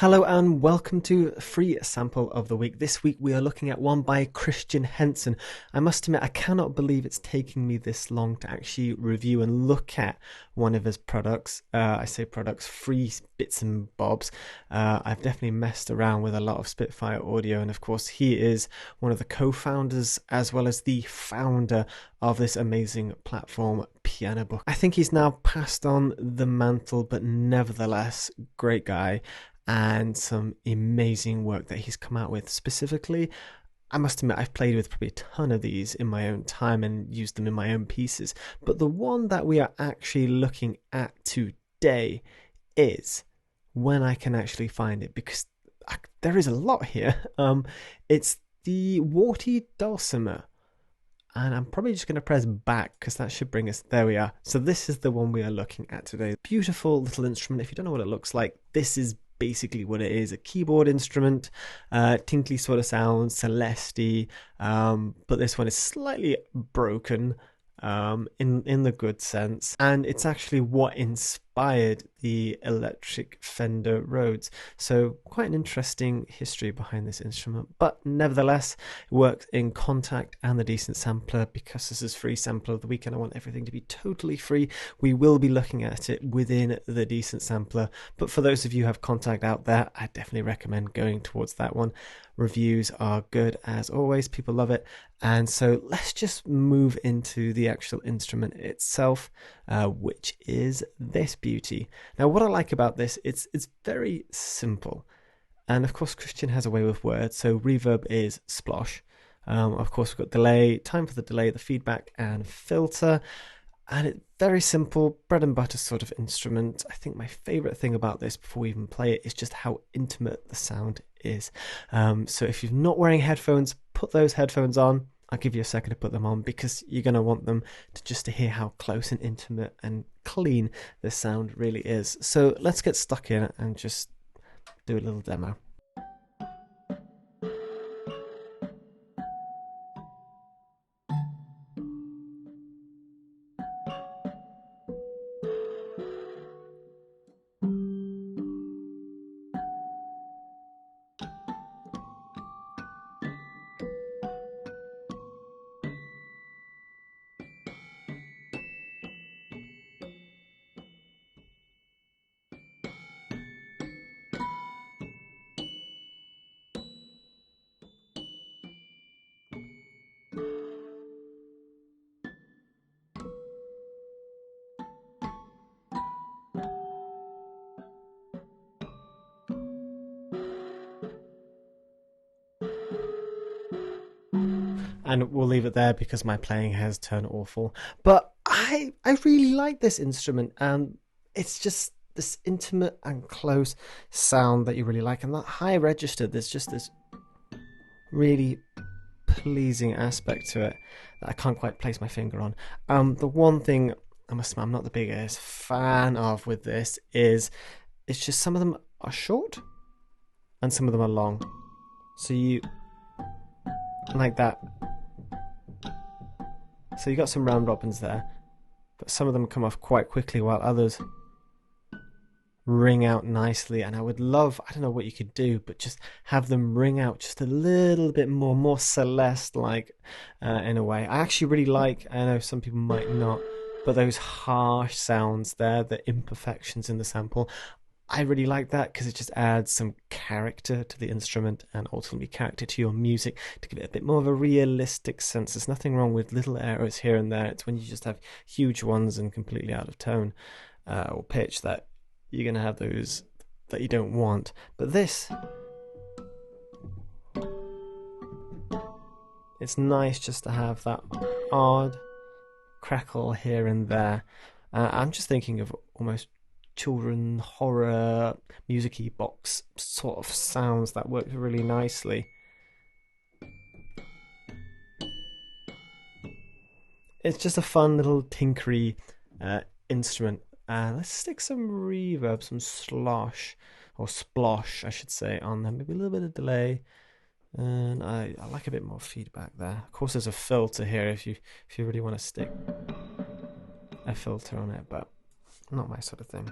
Hello and welcome to Free Sample of the Week. This week we are looking at one by Christian Henson. I must admit I cannot believe it's taking me this long to actually review and look at one of his products. I say products, free bits and bobs. I've definitely messed around with a lot of Spitfire audio, and of course he is one of the co-founders as well as the founder of this amazing platform, Pianobook. I think he's now passed on the mantle, but nevertheless, great guy. And some amazing work that he's come out with. Specifically, I must admit, I've played with probably a ton of these in my own time and used them in my own pieces. But the one that we are actually looking at today is when I can actually find it, because there is a lot here. It's the Warty Dulcitone. And I'm probably just going to press back because that should bring us, there we are. So this is the one we are looking at today. Beautiful little instrument. If you don't know what it looks like, this is basically what it is: a keyboard instrument, tinkly sort of sound, celeste, but this one is slightly broken in the good sense, and it's actually what inspired the electric Fender Rhodes. So quite an interesting history behind this instrument, but nevertheless it works in Kontakt and the Decent Sampler. Because this is Free Sample of the Week and I want everything to be totally free, we will be looking at it within the Decent Sampler. But for those of you who have Kontakt out there, I definitely recommend going towards that one. Reviews are good as always, people love it. And so let's just move into the actual instrument itself, which is this beauty. Now, what I like about this, it's very simple. And of course, Christian has a way with words. So reverb is Splosh. Of course, we've got delay, time for the delay, the feedback, and filter. And it's very simple, bread and butter sort of instrument. I think my favorite thing about this before we even play it is just how intimate the sound is. So if you're not wearing headphones, put those headphones on. I'll give you a second to put them on because you're going to want them to hear how close and intimate and clean this sound really is. So let's get stuck in and just do a little demo. And we'll leave it there because my playing has turned awful. But I really like this instrument, and it's just this intimate and close sound that you really like. And that high register, there's just this really pleasing aspect to it that I can't quite place my finger on. The one thing I must admit I'm not the biggest fan of with this is it's just some of them are short and some of them are long. So you like that. So you got some round robins there, but some of them come off quite quickly while others ring out nicely. And I would love, I don't know what you could do, but just have them ring out just a little bit more Celeste like in a way. I actually really like, I know some people might not, but those harsh sounds there, the imperfections in the sample, I really like that because it just adds some character to the instrument and ultimately character to your music to give it a bit more of a realistic sense. There's nothing wrong with little errors here and there. It's when you just have huge ones and completely out of tone or pitch that you're going to have those that you don't want. But this, it's nice just to have that odd crackle here and there. I'm just thinking of almost children horror music-y box sort of sounds that work really nicely. It's just a fun little tinkery instrument. Let's stick some reverb, some slosh or splosh I should say on there, maybe a little bit of delay, and I like a bit more feedback there. Of course there's a filter here if you really want to stick a filter on it, but not my sort of thing.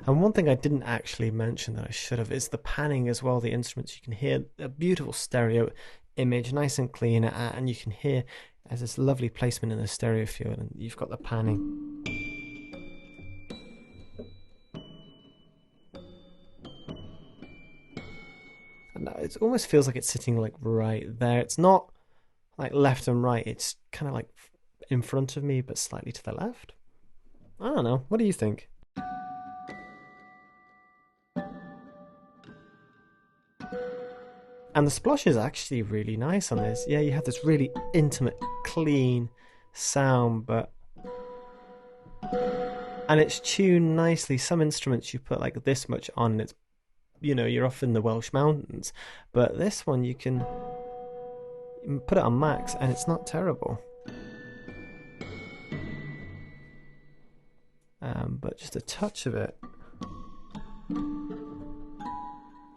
And one thing I didn't actually mention that I should have is the panning as well. The instruments, you can hear a beautiful stereo image, nice and clean, and you can hear there's this lovely placement in the stereo field, and you've got the panning. And it almost feels like it's sitting like right there. It's not like left and right. It's kind of like in front of me, but slightly to the left. I don't know. What do you think? And the splosh is actually really nice on this. Yeah, you have this really intimate, clean sound, and it's tuned nicely. Some instruments you put like this much on, and it's, you know, you're off in the Welsh mountains, but this one you can put it on max and it's not terrible. But just a touch of it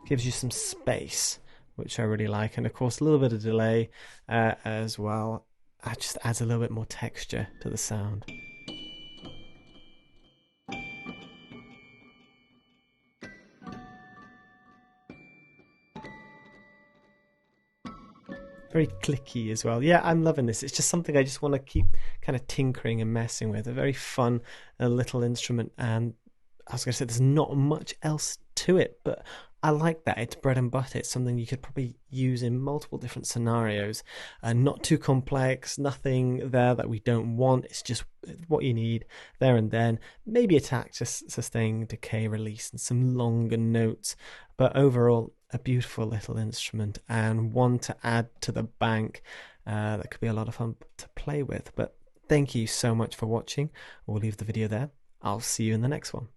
gives you some space, which I really like, and of course a little bit of delay as well. It just adds a little bit more texture to the sound. Very clicky as well. Yeah, I'm loving this. It's just something I just want to keep kind of tinkering and messing with. A very fun little instrument, and I was going to say there's not much else to it, but I like that. It's bread and butter. It's something you could probably use in multiple different scenarios. Not too complex, nothing there that we don't want. It's just what you need there and then. Maybe a tact, just sustain, decay, release, and some longer notes. But overall, a beautiful little instrument, and one to add to the bank that could be a lot of fun to play with. But thank you so much for watching. We'll leave the video there. I'll see you in the next one.